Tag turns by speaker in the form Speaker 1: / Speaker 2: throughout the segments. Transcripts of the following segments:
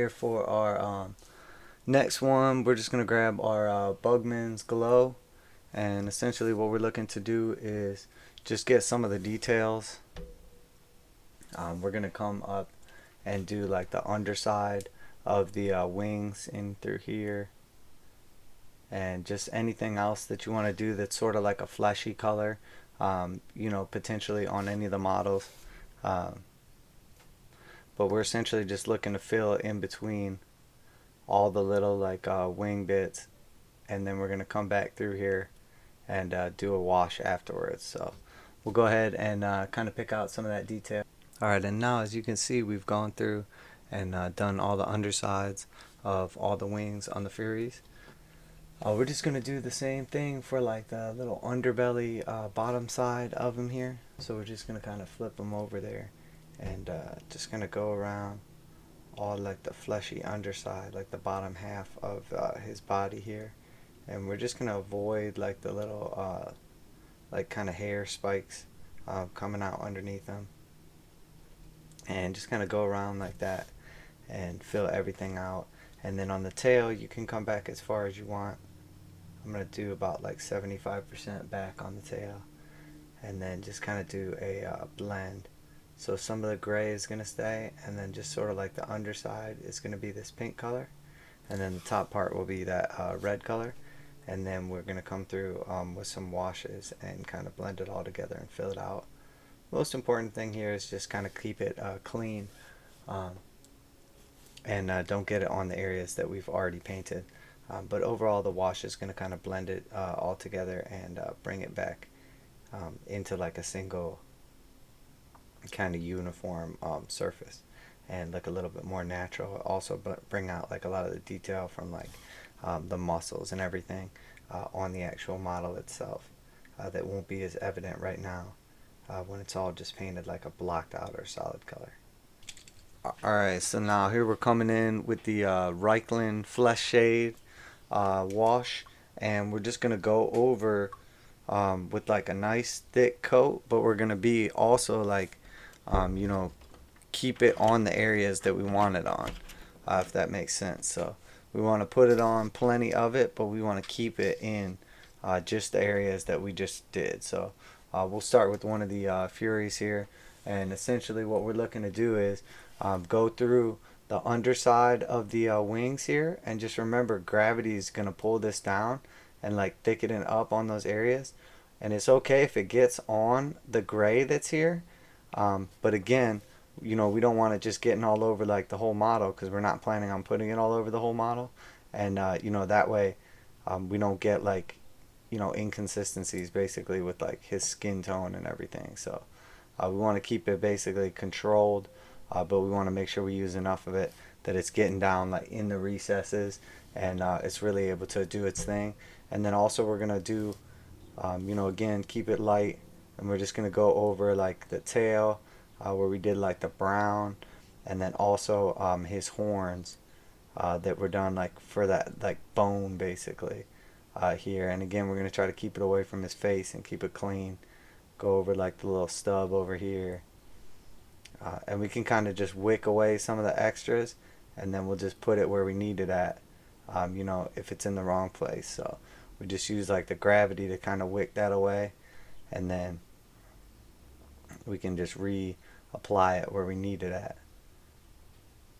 Speaker 1: Here for our next one, we're just going to grab our bugman's glow, and essentially what we're looking to do is just get some of the details. We're going to come up and do like the underside of the wings in through here, and just anything else that you want to do that's sort of like a fleshy color, potentially on any of the models. But we're essentially just looking to fill in between all the little like wing bits, and then we're going to come back through here and do a wash afterwards. So we'll go ahead and kind of pick out some of that detail. Alright, and now as you can see, we've gone through and done all the undersides of all the wings on the Furies. We're just going to do the same thing for like the little underbelly bottom side of them here. So we're just going to kind of flip them over there and just going to go around all like the fleshy underside, like the bottom half of his body here. And we're just going to avoid like the little like kind of hair spikes coming out underneath them. And just kind of go around like that and fill everything out. And then on the tail, you can come back as far as you want. I'm going to do about like 75% back on the tail, and then just kind of do a blend. So some of the gray is going to stay, and then just sort of like the underside is going to be this pink color, and then the top part will be that red color. And then we're going to come through with some washes and kind of blend it all together and fill it out. Most important thing here is just kind of keep it clean, and don't get it on the areas that we've already painted. But overall, the wash is going to kind of blend it all together and bring it back into like a single kind of uniform surface, and look a little bit more natural. Also bring out like a lot of the detail from like the muscles and everything on the actual model itself that won't be as evident right now when it's all just painted like a blocked out or solid color. Alright, so now here we're coming in with the Reikland fleshade wash, and we're just going to go over with like a nice thick coat, but we're going to be also like keep it on the areas that we want it on, if that makes sense. So we want to put it on plenty of it, but we want to keep it in just the areas that we just did. So we'll start with one of the Furies here, and essentially what we're looking to do is go through the underside of the wings here, and just remember gravity is going to pull this down and like thicken it up on those areas. And it's okay if it gets on the gray that's here, but again, we don't want it just getting all over like the whole model, because we're not planning on putting it all over the whole model. And that way we don't get like inconsistencies basically with like his skin tone and everything. So we want to keep it basically controlled, but we want to make sure we use enough of it that it's getting down like in the recesses, and it's really able to do its thing. And then also we're going to do again, keep it light, and we're just going to go over like the tail where we did like the brown, and then also his horns that were done like for that like bone basically here. And again, we're going to try to keep it away from his face and keep it clean. Go over like the little stub over here, and we can kind of just wick away some of the extras, and then we'll just put it where we need it at, if it's in the wrong place. So we just use like the gravity to kind of wick that away, and then we can just reapply it where we need it at.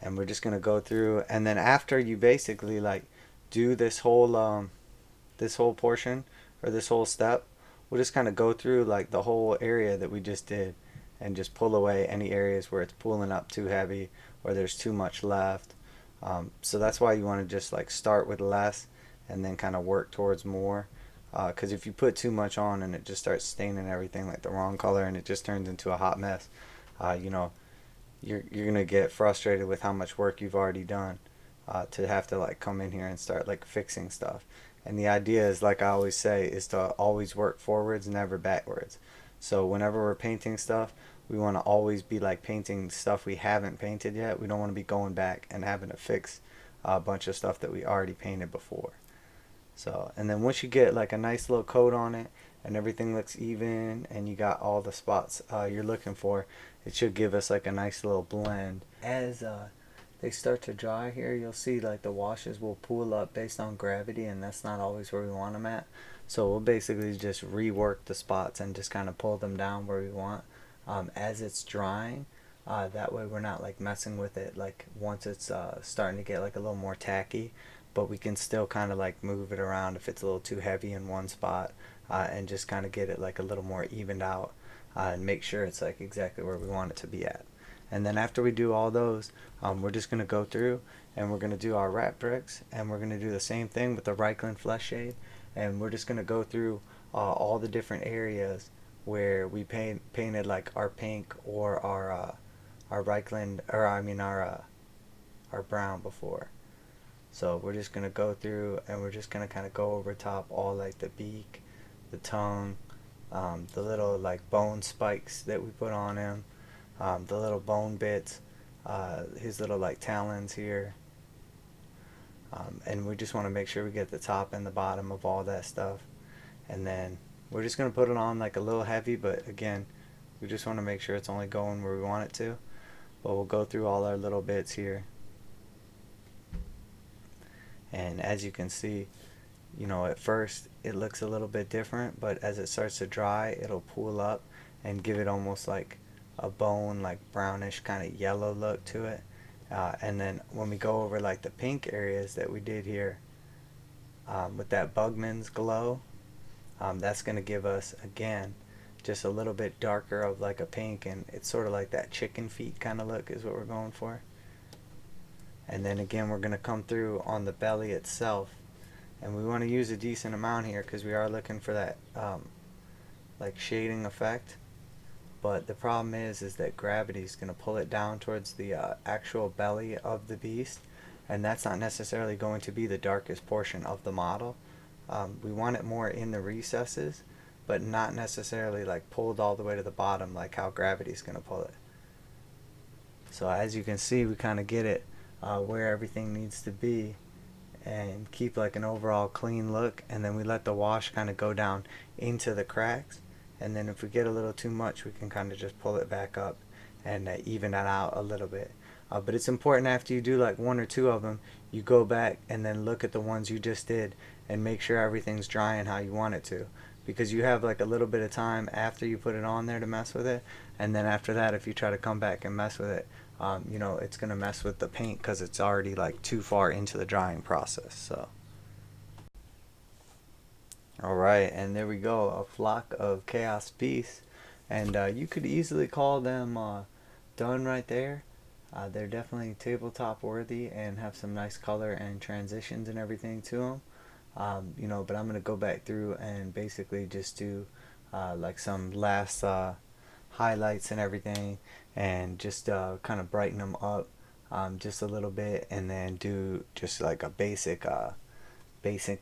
Speaker 1: And we're just going to go through, and then after you basically like do this whole portion or this whole step, we'll just kind of go through like the whole area that we just did, and just pull away any areas where it's pulling up too heavy or there's too much left. So that's why you want to just like start with less and then kind of work towards more, because if you put too much on and it just starts staining everything like the wrong color and it just turns into a hot mess, you're gonna get frustrated with how much work you've already done to have to like come in here and start like fixing stuff. And the idea is, like I always say, is to always work forwards, never backwards. So whenever we're painting stuff, we want to always be like painting stuff we haven't painted yet. We don't want to be going back and having to fix a bunch of stuff that we already painted before. So, and then once you get like a nice little coat on it and everything looks even and you got all the spots you're looking for, it should give us like a nice little blend. As they start to dry here, you'll see like the washes will pool up based on gravity, and that's not always where we want them at. So we'll basically just rework the spots and just kind of pull them down where we want as it's drying. That way we're not like messing with it like once it's starting to get like a little more tacky, but we can still kind of like move it around if it's a little too heavy in one spot, and just kind of get it like a little more evened out, and make sure it's like exactly where we want it to be at. And then after we do all those, we're just going to go through and we're going to do our Raptoryx, and we're going to do the same thing with the reikland fleshade, and we're just going to go through all the different areas where we painted like our pink or our reikland, or I mean our brown before. So we're just going to go through and we're just going to kind of go over top all like the beak, the tongue, the little like bone spikes that we put on him, the little bone bits, his little like talons here, and we just want to make sure we get the top and the bottom of all that stuff. And then we're just going to put it on like a little heavy, but again, we just want to make sure it's only going where we want it to. But we'll go through all our little bits here, and as you can see, you know, at first it looks a little bit different, but as it starts to dry, it'll pool up and give it almost like a bone, like brownish kind of yellow look to it. And then when we go over like the pink areas that we did here, with that bugman's glow, that's going to give us again just a little bit darker of like a pink, and it's sort of like that chicken feet kind of look is what we're going for. And then again, we're going to come through on the belly itself, and we want to use a decent amount here because we are looking for that like shading effect. But the problem is that gravity is going to pull it down towards the actual belly of the beast, and that's not necessarily going to be the darkest portion of the model. We want it more in the recesses, but not necessarily like pulled all the way to the bottom like how gravity is going to pull it. So as you can see, we kind of get it where everything needs to be and keep like an overall clean look, and then we let the wash kind of go down into the cracks, and then if we get a little too much, we can kind of just pull it back up and even that out a little bit. But it's important after you do like one or two of them, you go back and then look at the ones you just did and make sure everything's drying how you want it to, because you have like a little bit of time after you put it on there to mess with it, and then after that, if you try to come back and mess with it, you know, it's going to mess with the paint because it's already like too far into the drying process. So alright, and there we go, a flock of chaos beasts, and you could easily call them done right there. They're definitely tabletop worthy and have some nice color and transitions and everything to them. You know, but I'm going to go back through and basically just do like some last highlights and everything, and just kind of brighten them up just a little bit, and then do just like a basic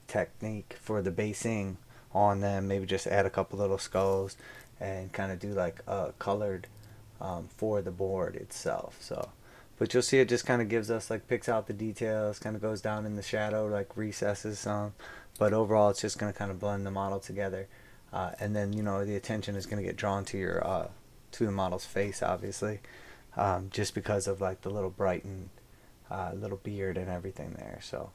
Speaker 1: technique for the basing on them. Maybe just add a couple little skulls and kind of do like colored for the board itself. So but you'll see it just kind of gives us like picks out the details, kind of goes down in the shadow, like recesses some, but overall it's just going to kind of blend the model together. And then, you know, the attention is going to get drawn to your to the model's face, obviously, just because of like the little brightened little beard and everything there. So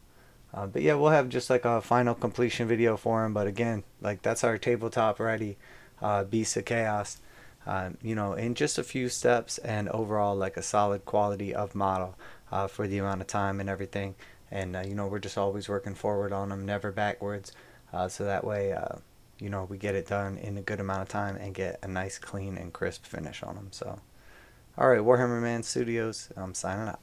Speaker 1: but yeah, we'll have just like a final completion video for him. But again, like that's our tabletop ready Beasts of Chaos, you know, in just a few steps, and overall like a solid quality of model for the amount of time and everything. And you know, we're just always working forward on them, never backwards, so that way you know, we get it done in a good amount of time and get a nice clean and crisp finish on them. So alright, Warhammer Man Studios, I'm signing out.